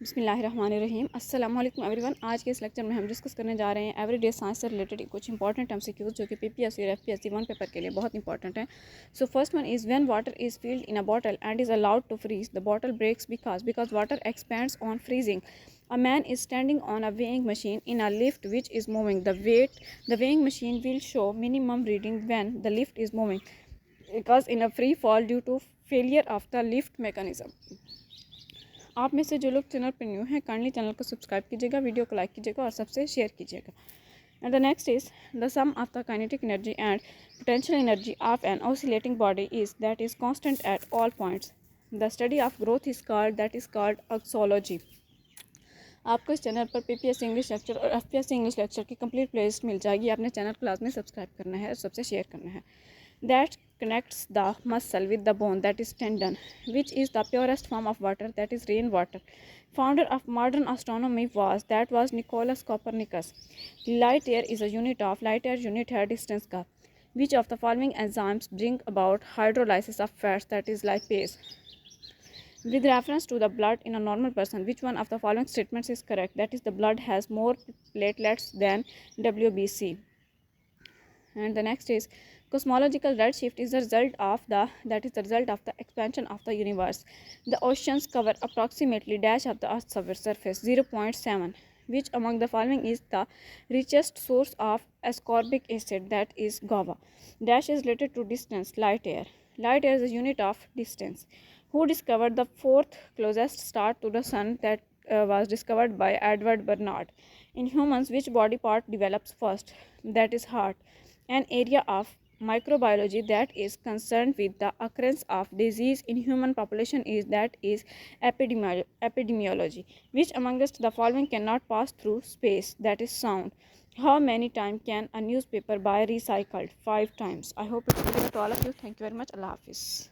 बिस्मिल्लाहिर्रहमानिर्रहीम अस्सलाम वालेकुम एवरीवन। आज के इस लेक्चर में हम डिस्कस करने जा रहे हैं एवरीडे साइंस से रिलेटेड कुछ इंपॉर्टेंट MCQs जो कि PPSC और FPSC वन पेपर के लिए बहुत इंपॉर्टेंट हैं। So first one is when water is filled in a bottle and is allowed to freeze the bottle breaks because water expands on freezing. A man is standing on a weighing machine in a lift which is moving. The weighing machine will show minimum reading when the lift is moving because in a free fall due to failure of the lift mechanism. आप में से जो लोग channel पर new हैं kindly channel को subscribe कीजिएगा, video को लाइक कीजिएगा और सबसे शेयर कीजिएगा। And the next is the sum of the kinetic energy and potential energy of an oscillating body is that is constant at all points. The study of growth is called auxology. आपको इस channel पर PPSC English lecture और FPSC English lecture की complete playlist मिल जाएगी। आपने channel को लाजमी सब्सक्राइब करना है और सबसे शेयर करना है। That connects the muscle with the bone, that is tendon, which is the purest form of water, that is rainwater. Founder of modern astronomy was Nicholas Copernicus. Light year is a unit है distance का. Which of the following enzymes bring about hydrolysis of fats, that is lipase? With reference to the blood in a normal person, which one of the following statements is correct? That is, the blood has more platelets than WBC. And the next is cosmological redshift is the result of the expansion of the universe. The oceans cover approximately dash of the Earth's surface 0.7. Which among the following is the richest source of ascorbic acid? That is guava. Dash is related to distance, light year. Light year is a unit of distance. Who discovered the fourth closest star to the sun? That was discovered by Edward Barnard. In humans, which body part develops first? That is heart. An area of microbiology that is concerned with the occurrence of disease in human population is epidemiology. Which amongst the following cannot pass through space? That is sound. How many times can a newspaper buy recycled? 5 times. I hope it's clear to all of you. Thank you very much. Allah Hafiz.